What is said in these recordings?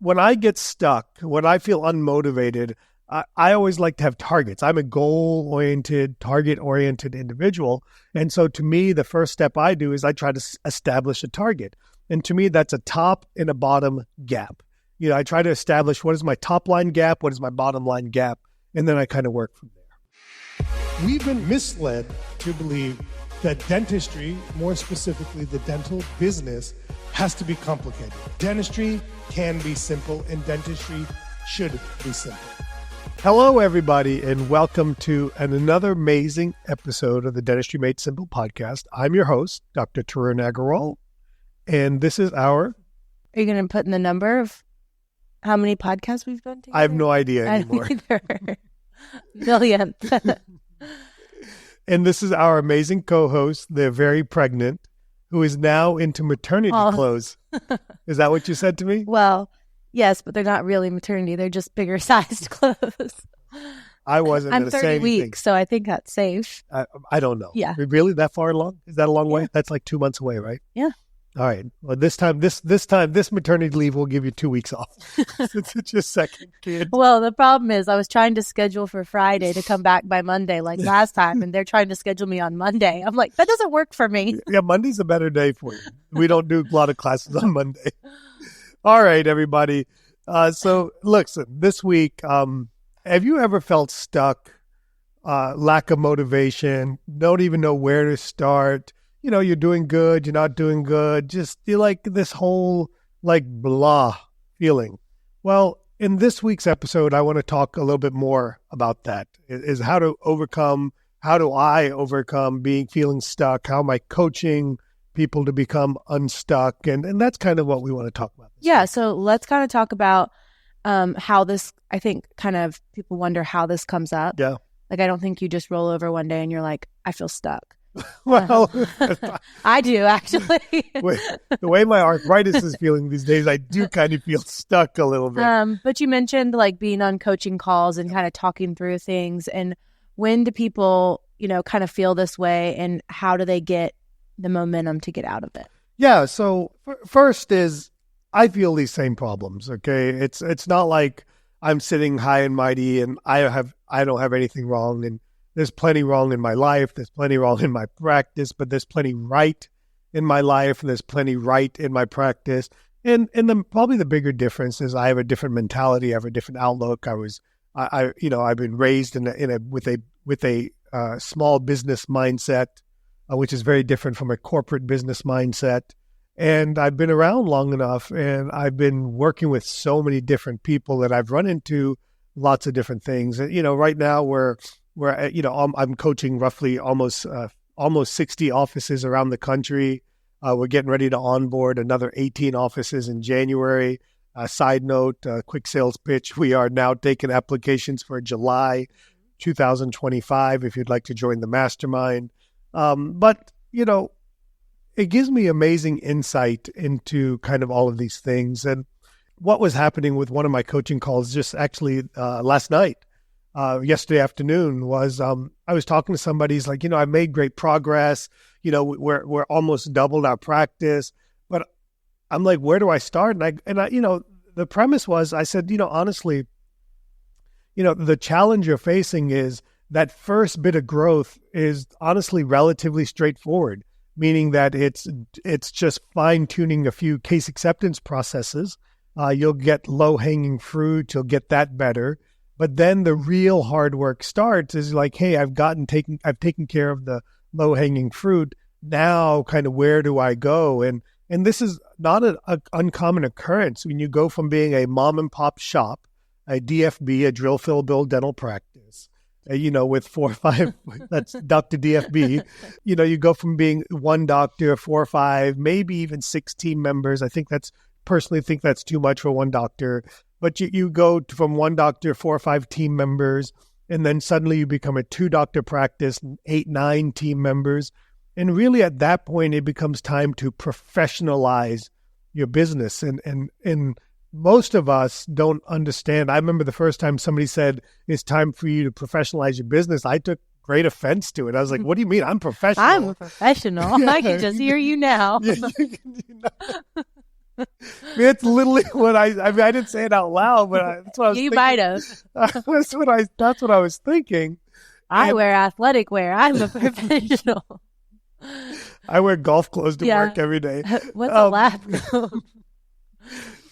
when I get stuck, when I feel unmotivated, I always like to have targets. I'm a goal-oriented, target-oriented individual. And so to me, the first step I do is I try to establish a target. And to me, that's a top and a bottom gap. I try to establish what is my top line gap, what is my bottom line gap, and then I kind of work from there. We've been misled to believe that dentistry, more specifically the dental business, has to be complicated. Dentistry can be simple, and dentistry should be simple. Hello, everybody, and welcome to another amazing episode of the Dentistry Made Simple podcast. I'm your host, Dr. Tarun Agarwal, and this is our... Are you going to put in the number of how many podcasts we've done together? I have no idea anymore. Millionth. And this is our amazing co-host, the very pregnant, who is now into maternity clothes. Is that what you said to me? Well, yes, but they're not really maternity. They're just bigger sized clothes. I wasn't I'm going to 30 say anything. weeks, so I think that's safe. I don't know. Yeah. Really? That far along? Is that a long way? That's like 2 months away, right? Yeah. All right. Well, this maternity leave will give you 2 weeks off. It's your second kid. Well, the problem is I was trying to schedule for Friday to come back by Monday like last time, and they're trying to schedule me on Monday. I'm like, that doesn't work for me. Yeah, Monday's a better day for you. We don't do a lot of classes on Monday. All right, everybody. So, listen, this week, have you ever felt stuck, lack of motivation, don't even know where to start? You're doing good, you're not doing good, just you're like this whole blah feeling. Well, in this week's episode, I want to talk a little bit more about that, is how do I overcome feeling stuck? How am I coaching people to become unstuck? And that's kind of what we want to talk about. Yeah, so let's kind of talk about how this, I think kind of people wonder how this comes up. Yeah. I don't think you just roll over one day and you're like, I feel stuck. Well, I do actually. The way my arthritis is feeling these days, I do kind of feel stuck a little bit. But you mentioned being on coaching calls and kind of talking through things. And when do people, kind of feel this way, and how do they get the momentum to get out of it? Yeah. So first is I feel these same problems. Okay. It's not like I'm sitting high and mighty and I don't have anything wrong, and there's plenty wrong in my life. There's plenty wrong in my practice, but there's plenty right in my life, and there's plenty right in my practice. And probably the bigger difference is I have a different mentality. I have a different outlook. I've been raised with a small business mindset, which is very different from a corporate business mindset. And I've been around long enough, and I've been working with so many different people that I've run into lots of different things. And, right now I'm coaching roughly almost 60 offices around the country. We're getting ready to onboard another 18 offices in January. Side note, quick sales pitch. We are now taking applications for July 2025 if you'd like to join the mastermind. But it gives me amazing insight into kind of all of these things. And what was happening with one of my coaching calls just actually last night, yesterday afternoon, was I was talking to somebody. He's like, I've made great progress. We're almost doubled our practice. But I'm like, where do I start? And I the premise was, I said, honestly, the challenge you're facing is that first bit of growth is honestly relatively straightforward, meaning that it's just fine-tuning a few case acceptance processes. You'll get low-hanging fruit. You'll get that better. But then the real hard work starts is like, hey, I've taken care of the low-hanging fruit. Now kind of where do I go? And this is not an uncommon occurrence when you go from being a mom and pop shop, a DFB, a drill, fill, bill dental practice, with 4 or 5, that's Dr. DFB, you go from being one doctor, 4 or 5, maybe even 6 team members. Personally think that's too much for one doctor. But you go from one doctor, 4 or 5 team members, and then suddenly you become a 2-doctor practice, 8, 9 team members. And really at that point, it becomes time to professionalize your business. And most of us don't understand. I remember the first time somebody said, it's time for you to professionalize your business. I took great offense to it. I was like, what do you mean? I'm professional. I'm a professional. I can just hear you now. It's literally what I mean, I didn't say it out loud, but that's what I was You thinking. might have. That's what I was thinking. I And wear athletic wear. I'm a professional. I wear golf clothes to Yeah. work every day. What's a lab coat?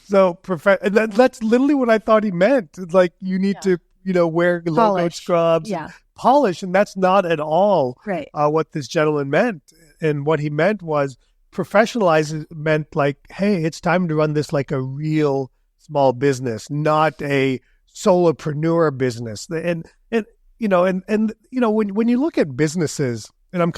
So and that's literally what I thought he meant. It's like you need to, wear logo Polish. scrubs, Yeah. and polish, and that's not at all Right. what this gentleman meant. And what he meant was professionalize meant like, hey, it's time to run this like a real small business, not a solopreneur business. And when you look at businesses, and I'm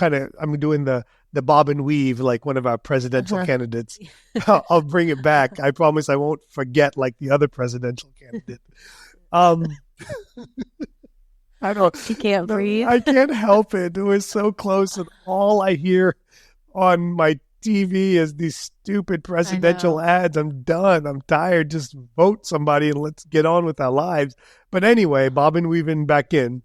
doing the bob and weave like one of our presidential candidates. I'll bring it back. I promise I won't forget like the other presidential candidate. I don't. You can't breathe. I can't help it. It was so close, and all I hear on my TV is these stupid presidential ads. I'm done. I'm tired. Just vote somebody and let's get on with our lives. But anyway, bob and weaving back in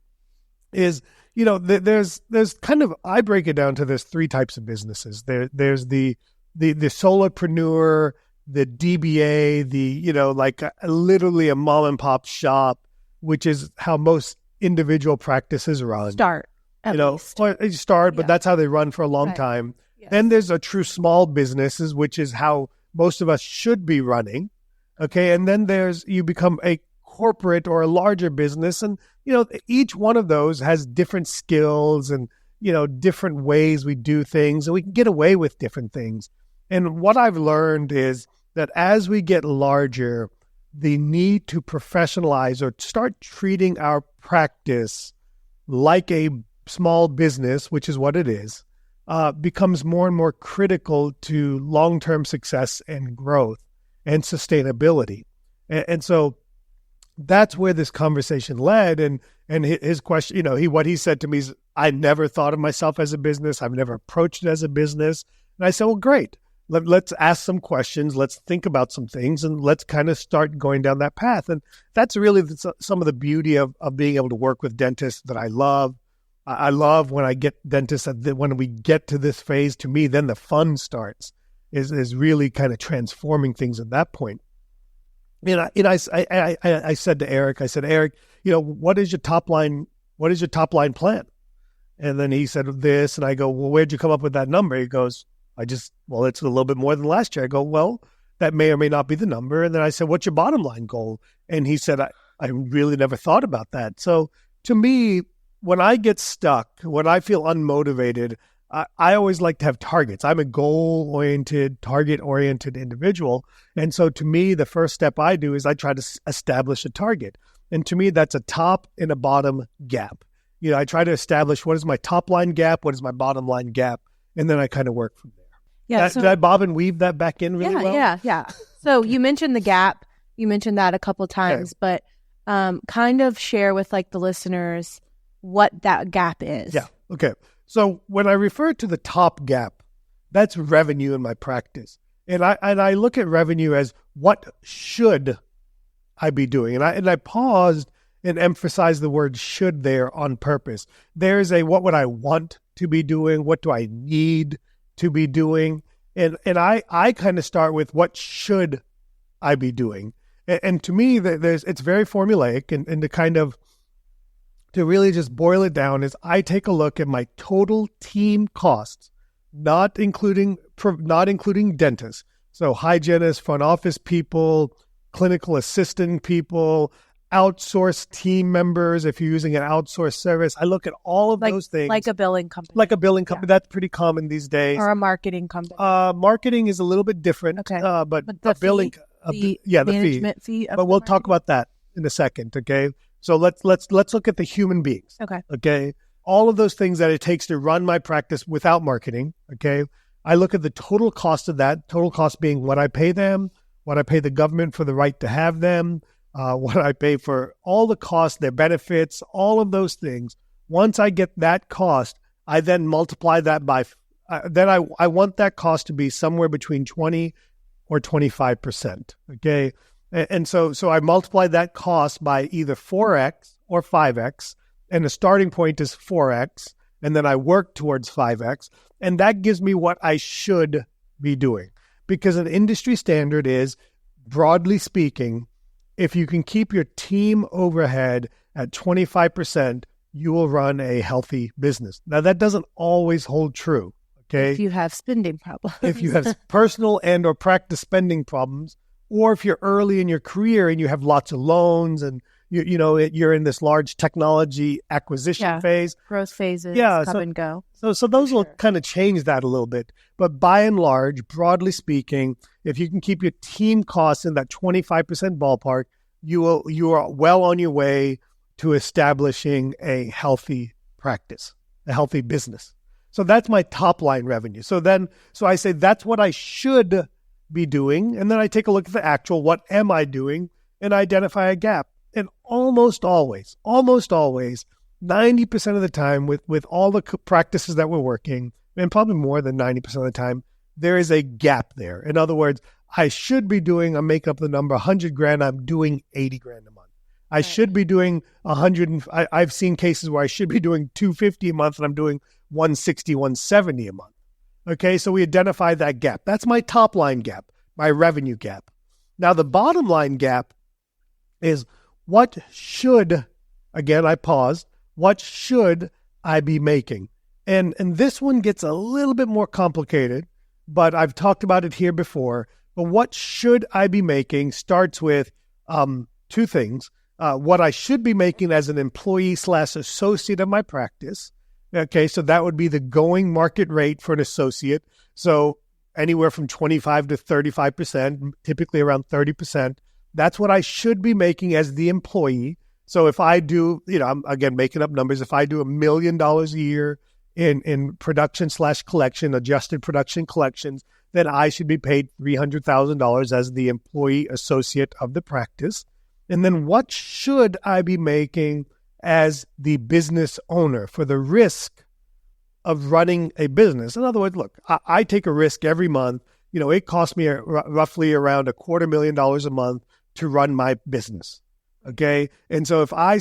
is, there's kind of, I break it down to there's three types of businesses. There's the solopreneur, the DBA, like literally a mom and pop shop, which is how most individual practices run. Start, least. Or they start, but that's how they run for a long time. Yes. Then there's a true small businesses, which is how most of us should be running. Okay. And then you become a corporate or a larger business. And, each one of those has different skills and, different ways we do things, and we can get away with different things. And what I've learned is that as we get larger, the need to professionalize or start treating our practice like a small business, which is what it is, becomes more and more critical to long-term success and growth and sustainability. And so that's where this conversation led. And his question, what he said to me is, I never thought of myself as a business. I've never approached it as a business. And I said, well, great. Let's ask some questions. Let's think about some things, and let's kind of start going down that path. And that's really some of the beauty of being able to work with dentists that I love. I love when I get dentists, when we get to this phase, to me, then the fun starts, is really kind of transforming things at that point. I said to Eric, Eric, what is your top line plan? And then he said this, and I go, well, where'd you come up with that number? He goes, it's a little bit more than last year. I go, well, that may or may not be the number. And then I said, what's your bottom line goal? And he said, I really never thought about that. So to me, when I get stuck, when I feel unmotivated, I always like to have targets. I'm a goal-oriented, target-oriented individual. And so to me, the first step I do is I try to establish a target. And to me, that's a top and a bottom gap. I try to establish what is my top line gap, what is my bottom line gap, and then I kind of work from there. Yeah. Did I bob and weave that back in really well? Yeah. So you mentioned the gap. You mentioned that a couple of times, but kind of share with like the listeners what that gap is. Yeah. Okay. So when I refer to the top gap, that's revenue in my practice. And I look at revenue as what should I be doing? And I paused and emphasized the word should there on purpose. There's what would I want to be doing? What do I need to be doing? And I kind of start with what should I be doing? And to me, it's very formulaic, and to really just boil it down is I take a look at my total team costs, not including dentists. So hygienists, front office people, clinical assistant people, outsourced team members, if you're using an outsourced service. I look at all of those things. Like a billing company. Yeah. That's pretty common these days. Or a marketing company. Marketing is a little bit different. Okay. But the billing, the management fee. But we'll talk about that in a second, okay? So let's look at the human beings. Okay. All of those things that it takes to run my practice without marketing. Okay. I look at the total cost of that, total cost being what I pay them, what I pay the government for the right to have them, what I pay for all the costs, their benefits, all of those things. Once I get that cost, I then multiply that by, I want that cost to be somewhere between 20 or 25%. Okay. And so I multiply that cost by either 4x or 5x, and the starting point is 4x, and then I work towards 5x, and that gives me what I should be doing. Because an industry standard is, broadly speaking, if you can keep your team overhead at 25%, you will run a healthy business. Now, that doesn't always hold true, okay? If you have spending problems. If you have personal and or practice spending problems, or if you're early in your career and you have lots of loans and you're in this large technology acquisition phase. Growth phases, come and go. So those will kind of change that a little bit. But by and large, broadly speaking, if you can keep your team costs in that 25% ballpark, you are well on your way to establishing a healthy practice, a healthy business. So that's my top line revenue. So I say that's what I should be doing. And then I take a look at the actual, what am I doing, and identify a gap. And almost always, 90% of the time with all the practices that we're working, and probably more than 90% of the time, there is a gap there. In other words, I should be doing, I'm making up the number, 100 grand, I'm doing 80 grand a month. I should be doing 100, I've seen cases where I should be doing 250 a month and I'm doing 160, 170 a month. Okay, so we identify that gap. That's my top line gap, my revenue gap. Now the bottom line gap is what should, again, I paused, what should I be making? And this one gets a little bit more complicated, but I've talked about it here before. But what should I be making starts with two things. What I should be making as an employee/associate of my practice. Okay, so that would be the going market rate for an associate. So anywhere from 25 to 35%, typically around 30%. That's what I should be making as the employee. So if I do, I'm again making up numbers. If I do $1 million a year in production/collection, adjusted production collections, then I should be paid $300,000 as the employee associate of the practice. And then what should I be making as the business owner for the risk of running a business? In other words, look, I take a risk every month. It costs me roughly around $250,000 a month to run my business. Okay. And so if I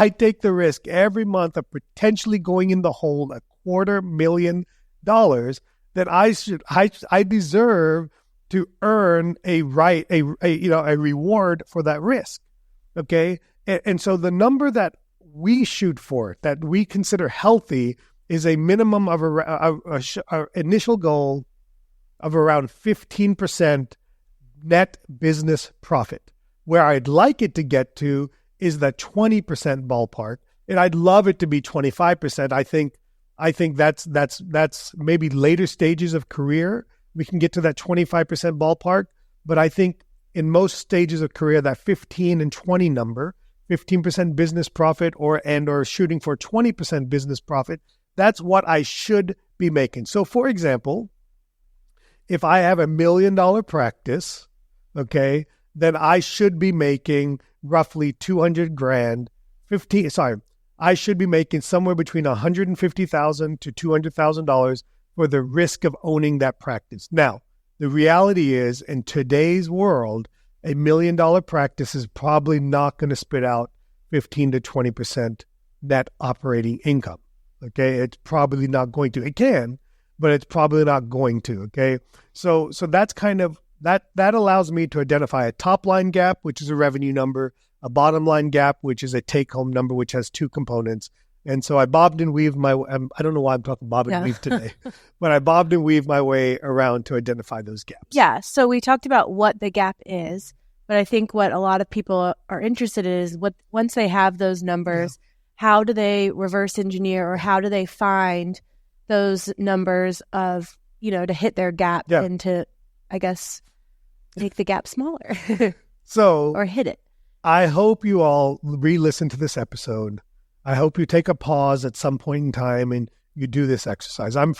take the risk every month of potentially going in the hole $250,000, then I deserve to earn a reward for that risk. Okay. And so the number that we shoot for, that we consider healthy, is a minimum of a initial goal of around 15% net business profit. Where I'd like it to get to is the 20% ballpark, and I'd love it to be 25%. I think that's maybe later stages of career we can get to that 25% ballpark, but I think in most stages of career, that 15 and 20 number, 15% business profit or shooting for 20% business profit, that's what I should be making. So for example, if I have $1 million practice, okay, then I should be making roughly 200 grand, I should be making somewhere between $150,000 to $200,000 for the risk of owning that practice. Now, the reality is, in today's world, $1 million practice is probably not going to spit out 15 to 20% net operating income. Okay, it's probably not going to. It can, but it's probably not going to. Okay, so that's kind of that allows me to identify a top line gap, which is a revenue number, a bottom line gap, which is a take home number, which has two components. And so I bobbed and weaved I don't know why I'm talking bob and weave today, but I bobbed and weaved my way around to identify those gaps. Yeah. So we talked about what the gap is, but I think what a lot of people are interested in is once they have those numbers, how do they reverse engineer, or how do they find those numbers of, to hit their gap and to, I guess, make the gap smaller or hit it. I hope you all re-listen to this episode. I hope you take a pause at some point in time and you do this exercise. I'm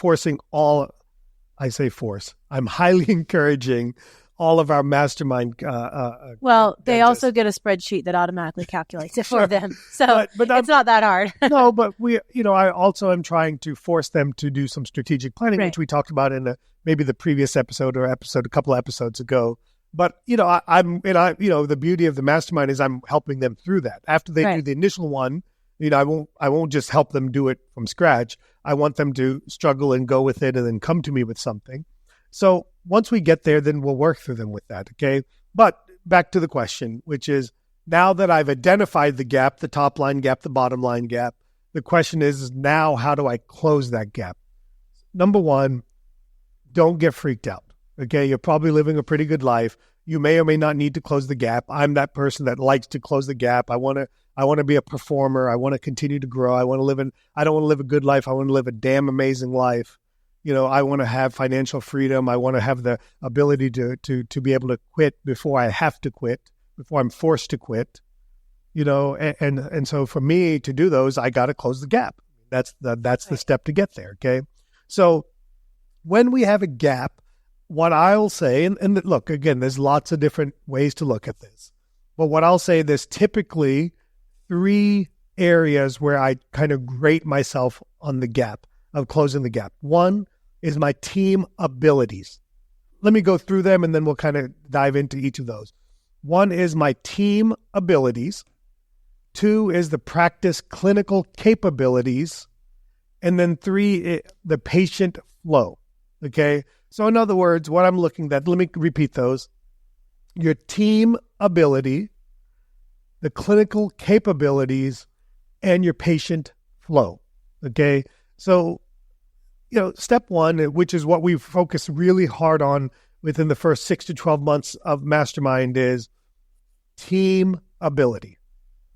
highly encouraging all of our mastermind. They also get a spreadsheet that automatically calculates it for them. So but it's not that hard. No, but I also am trying to force them to do some strategic planning, which we talked about in maybe the previous episode or a couple of episodes ago. But, the beauty of the mastermind is I'm helping them through that. After they do the initial one, I won't just help them do it from scratch. I want them to struggle and go with it and then come to me with something. So once we get there, then we'll work through them with that. Okay. But back to the question, which is, now that I've identified the gap, the top line gap, the bottom line gap, the question is now, how do I close that gap? Number one, don't get freaked out. Okay. You're probably living a pretty good life. You may or may not need to close the gap. I'm that person that likes to close the gap. I want to be a performer. I want to continue to grow. I don't want to live a good life. I want to live a damn amazing life. I want to have financial freedom. I want to have the ability to be able to quit before I have to quit, before I'm forced to quit, and so for me to do those, I got to close the gap. That's the step to get there. Okay. So when we have a gap, what I'll say, and look, again, there's lots of different ways to look at this, but what I'll say, there's typically 3 areas where I kind of grade myself on the gap of closing the gap. One is my team abilities. Let me go through them and then we'll kind of dive into each of those. One is my team abilities. 2 is the practice clinical capabilities. And then 3, the patient flow. Okay. So in other words, what I'm looking at, let me repeat those. Your team ability, the clinical capabilities, and your patient flow. Okay. So, step 1, which is what we've focused really hard on within the first 6 to 12 months of Mastermind, is team ability.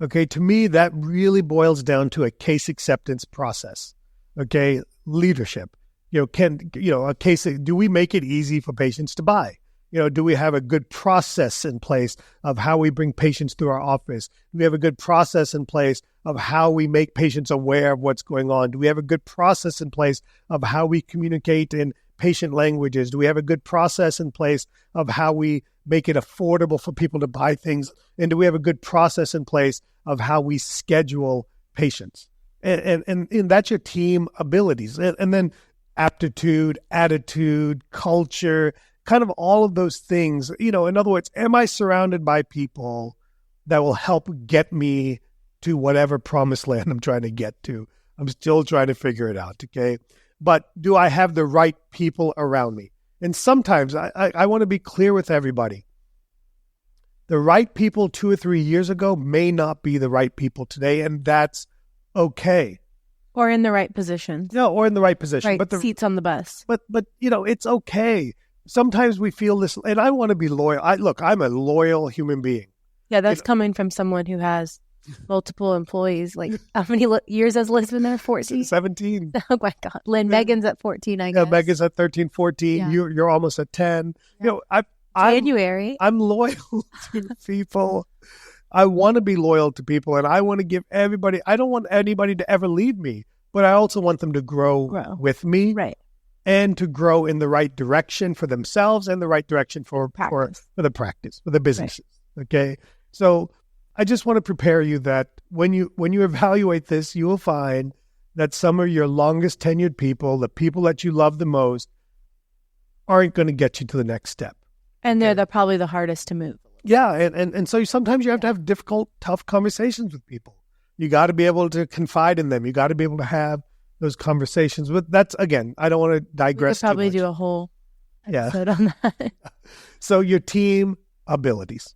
Okay. To me, that really boils down to a case acceptance process. Okay. Leadership. Do we make it easy for patients to buy? Do we have a good process in place of how we bring patients through our office? Do we have a good process in place of how we make patients aware of what's going on? Do we have a good process in place of how we communicate in patient languages? Do we have a good process in place of how we make it affordable for people to buy things? And do we have a good process in place of how we schedule patients? And that's your team abilities. And then aptitude, attitude, culture, kind of all of those things. In other words, am I surrounded by people that will help get me to whatever promised land I'm trying to get to? I'm still trying to figure it out, okay? But do I have the right people around me? And sometimes I want to be clear with everybody. The right people 2 or 3 years ago may not be the right people today, and that's okay. Or in the right position. No, or in the right position. Right, but the seats on the bus. But it's okay. Sometimes we feel this, and I want to be loyal. I'm a loyal human being. Yeah, that's coming from someone who has multiple employees. Like, how many years has Liz been there? 14? 17. Oh my God. Megan's at 14, I guess. Yeah, Megan's at 13, 14. Yeah. You're almost at 10. Yeah. January. I'm loyal to people. I want to be loyal to people, and I want to give everybody, I don't want anybody to ever leave me, but I also want them to grow with me. Right. And to grow in the right direction for themselves and the right direction for the practice, for the businesses. Right. Okay. So I just want to prepare you that when you evaluate this, you will find that some of your longest tenured people, the people that you love the most, aren't going to get you to the next step. And they're probably the hardest to move. Yeah. And so sometimes you have to have difficult, tough conversations with people. You got to be able to confide in them. You got to be able to have those conversations. But that's, again, I don't want to digress too much. We could probably do a whole episode on that. So your team abilities.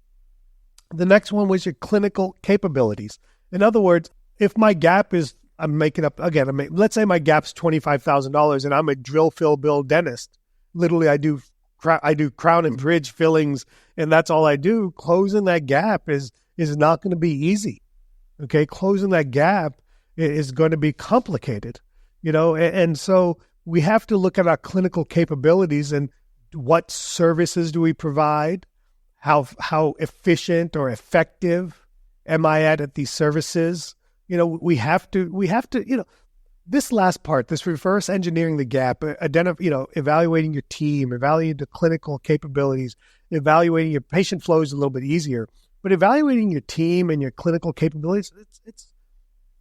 The next one was your clinical capabilities. In other words, if my gap is, I'm making up, again, let's say my gap's $25,000 and I'm a drill, fill, bill dentist. Literally, I do crown and bridge fillings, and that's all I do. Closing that gap is not going to be easy. Okay, closing that gap is going to be complicated. And so we have to look at our clinical capabilities and what services do we provide? How efficient or effective am I at these services? We have to, this last part, this reverse engineering the gap, evaluating your team, evaluating the clinical capabilities, evaluating your patient flow is a little bit easier, but evaluating your team and your clinical capabilities,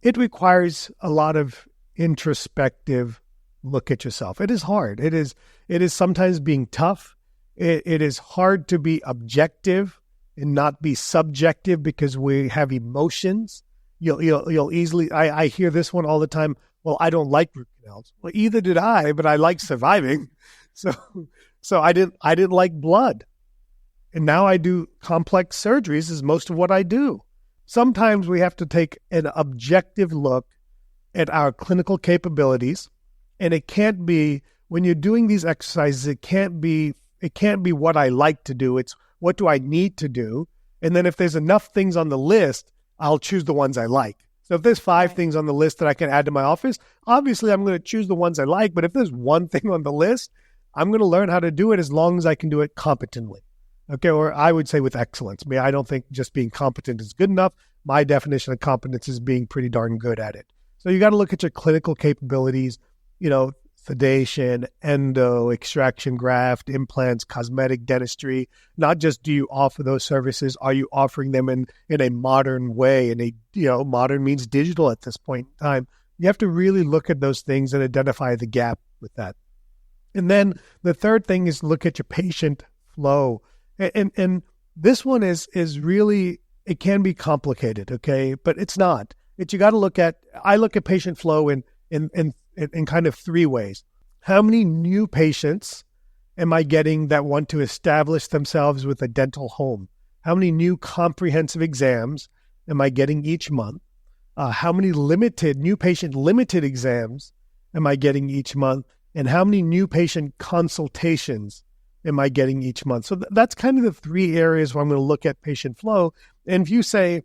it requires a lot of introspective look at yourself. It is hard. It is sometimes being tough. It is hard to be objective and not be subjective because we have emotions. You'll easily, I hear this one all the time. Well, I don't like root canals. Well, either did I, but I like surviving. So So I didn't like blood. And now I do complex surgeries is most of what I do. Sometimes we have to take an objective look at our clinical capabilities. And it can't be, when you're doing these exercises, it can't be what I like to do. It's what do I need to do? And then if there's enough things on the list, I'll choose the ones I like. So if there's 5 things on the list that I can add to my office, obviously I'm going to choose the ones I like. But if there's one thing on the list, I'm going to learn how to do it as long as I can do it competently. Okay, or I would say with excellence. I mean, I don't think just being competent is good enough. My definition of competence is being pretty darn good at it. So you got to look at your clinical capabilities, sedation, endo, extraction graft, implants, cosmetic dentistry. Not just do you offer those services, are you offering them in a modern way? And modern means digital at this point in time. You have to really look at those things and identify the gap with that. And then the third thing is look at your patient flow. And this one is really, it can be complicated, okay? But it's not. You got to look at, I look at patient flow in kind of 3 ways. How many new patients am I getting that want to establish themselves with a dental home? How many new comprehensive exams am I getting each month? How many new patient limited exams am I getting each month? And how many new patient consultations am I getting each month? So that's kind of the 3 areas where I'm going to look at patient flow. And if you say,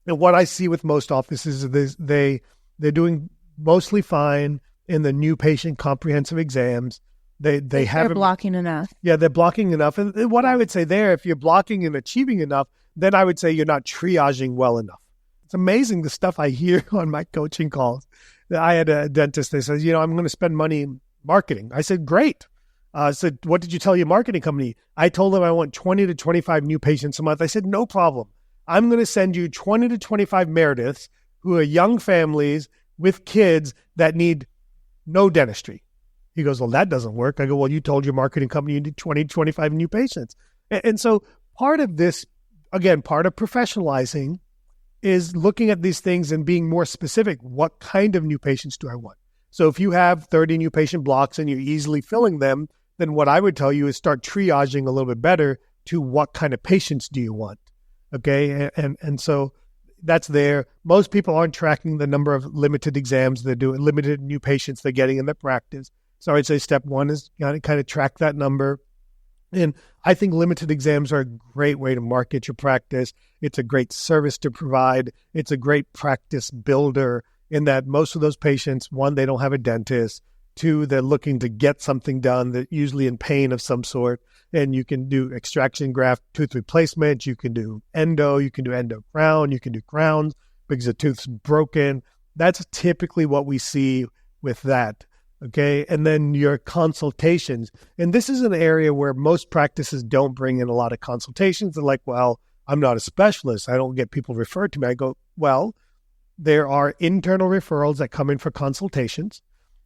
and what I see with most offices is they're doing mostly fine in the new patient comprehensive exams. They're blocking enough. Yeah, they're blocking enough. And what I would say there, if you're blocking and achieving enough, then I would say you're not triaging well enough. It's amazing the stuff I hear on my coaching calls. I had a dentist that says, I'm going to spend money in marketing. I said, great. I said, what did you tell your marketing company? I told them I want 20 to 25 new patients a month. I said, no problem. I'm going to send you 20 to 25 Merediths who are young families with kids that need no dentistry. He goes, well, that doesn't work. I go, well, you told your marketing company you need 20 to 25 new patients. And so part of this, again, part of professionalizing is looking at these things and being more specific. What kind of new patients do I want? So if you have 30 new patient blocks and you're easily filling them, then what I would tell you is start triaging a little bit better to what kind of patients do you want? Okay. And so that's there. Most people aren't tracking the number of limited exams they're doing, limited new patients they're getting in their practice. So I'd say step 1 is kind of track that number. And I think limited exams are a great way to market your practice. It's a great service to provide. It's a great practice builder in that most of those patients, 1, they don't have a dentist. 2, they're looking to get something done. They're usually in pain of some sort. And you can do extraction graft, tooth replacement. You can do endo. You can do endo crown. You can do crowns because the tooth's broken. That's typically what we see with that. Okay. And then your consultations. And this is an area where most practices don't bring in a lot of consultations. They're like, well, I'm not a specialist. I don't get people referred to me. I go, well, there are internal referrals that come in for consultations.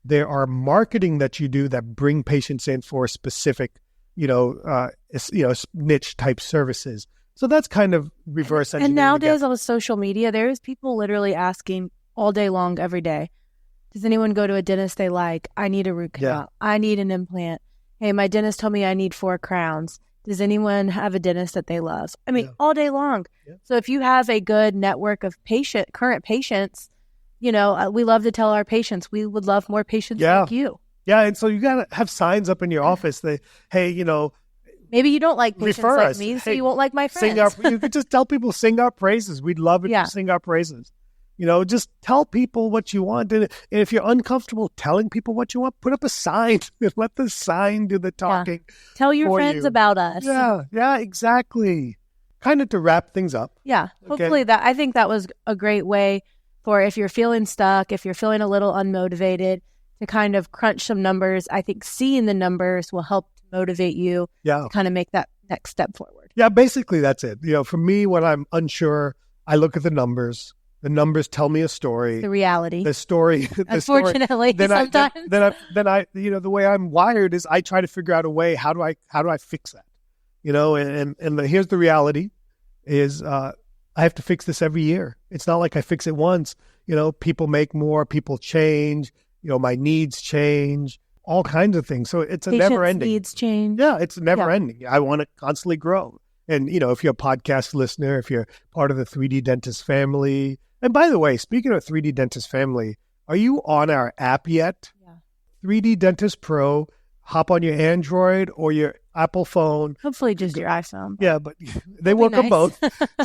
There are marketing that you do that bring patients in for specific, niche type services. So that's kind of reverse engineering. And nowadays on social media, there's people literally asking all day long, every day, does anyone go to a dentist they like? I need a root canal. Yeah. I need an implant. Hey, my dentist told me I need 4 crowns. Does anyone have a dentist that they love? I mean, all day long. Yeah. So if you have a good network of current patients, we love to tell our patients, we would love more patients like you. Yeah. And so you got to have signs up in your office that, hey, maybe you don't like patients like me, so you won't like my friends. You could just tell people, sing our praises. We'd love it to sing our praises. Just tell people what you want. And if you're uncomfortable telling people what you want, put up a sign and let the sign do the talking. Yeah. Tell your friends about us. Yeah, exactly. Kind of to wrap things up. Yeah. Okay. Hopefully I think that was a great way for if you're feeling stuck, if you're feeling a little unmotivated, to kind of crunch some numbers. I think seeing the numbers will help motivate you to kind of make that next step forward. Yeah, basically that's it. For me, when I'm unsure, I look at the numbers. The numbers tell me a story. The reality. The story. Unfortunately, sometimes. Then I, the way I'm wired is I try to figure out a way. How do I fix that? Here's the reality: is I have to fix this every year. It's not like I fix it once. People make more. People change. My needs change. all kinds of things. So it's a Patients' never ending. needs change. Yeah, it's never ending. I want to constantly grow. And, if you're a podcast listener, if you're part of the 3D Dentist family, and by the way, speaking of 3D Dentist family, are you on our app yet? Yeah. 3D Dentist Pro, hop on your Android or your Apple phone. Hopefully just your iPhone. Yeah, but they work on both.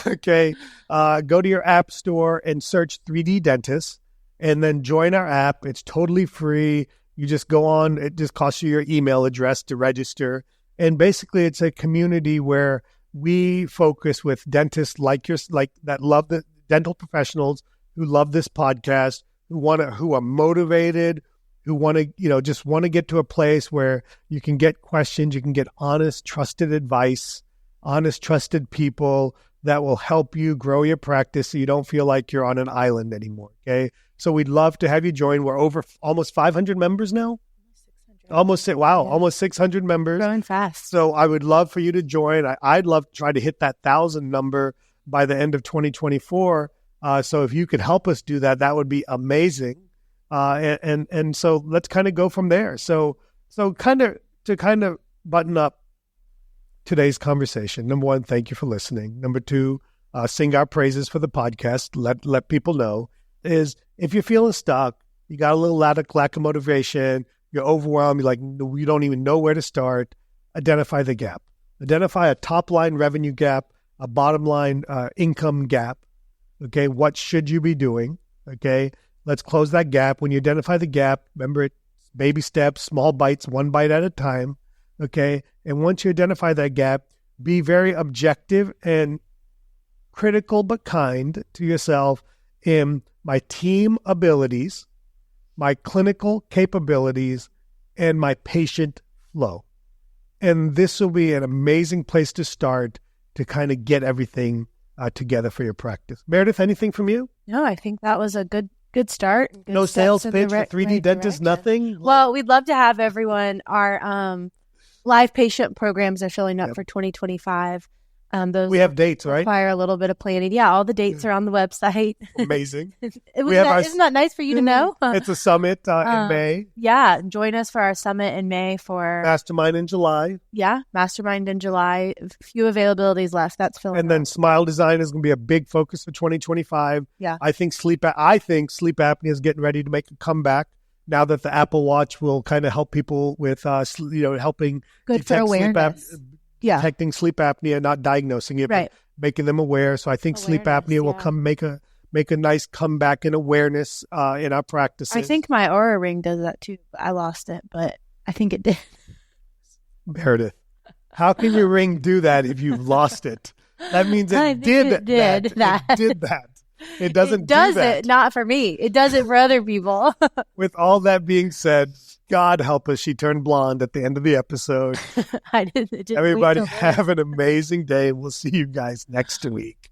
Okay. Go to your app store and search 3D Dentist and then join our app. It's totally free. You just go on. It just costs you your email address to register. And basically, it's a community where we focus with dentists like that love the dental professionals who love this podcast, who are motivated, who want to, just want to get to a place where you can get questions, you can get honest, trusted advice, honest, trusted people that will help you grow your practice so you don't feel like you're on an island anymore. Okay. So we'd love to have you join. We're over almost 500 members now. Almost 600 members. Growing fast. So I would love for you to join. I'd love to try to hit that 1,000 number by the end of 2024. So if you could help us do that, that would be amazing. And so let's kind of go from there. So to kind of button up today's conversation. Number one, thank you for listening. Number two, sing our praises for the podcast. Let people know is if you're feeling stuck, you got a little lack of motivation, you're overwhelmed, you don't even know where to start, identify the gap. Identify a top line revenue gap, a bottom line income gap. Okay, what should you be doing? Okay, let's close that gap. When you identify the gap, remember it's baby steps, small bites, one bite at a time. Okay, and once you identify that gap, be very objective and critical but kind to yourself in my team abilities, my clinical capabilities, and my patient flow. And this will be an amazing place to start to kind of get everything together for your practice. Meredith, anything from you? No, I think that was a good start. Good no sales pitch for 3D Dentist, nothing? Well, we'd love to have everyone. Our live patient programs are filling up for 2025. Those we have dates, right? Require a little bit of planning. Yeah, all the dates are on the website. Amazing. Isn't that nice for you to know? It's a summit in May. Yeah, join us for our summit in May for Mastermind in July. Yeah, Mastermind in July. Few availabilities left. That's filling. And then Smile Design is going to be a big focus for 2025. Yeah, I think sleep apnea is getting ready to make a comeback. Now that the Apple Watch will kind of help people with, helping good for awareness. Detecting sleep apnea, not diagnosing it, right, but making them aware. So I think sleep apnea will make a nice comeback in awareness in our practices. I think my Aura Ring does that too. I lost it, but I think it did. Meredith, how can your ring do that if you've lost it? That means it did that. It did that. It doesn't do that. It not for me. It does it for other people. With all that being said, God help us, she turned blonde at the end of the episode. I didn't. Everybody have an amazing day. We'll see you guys next week.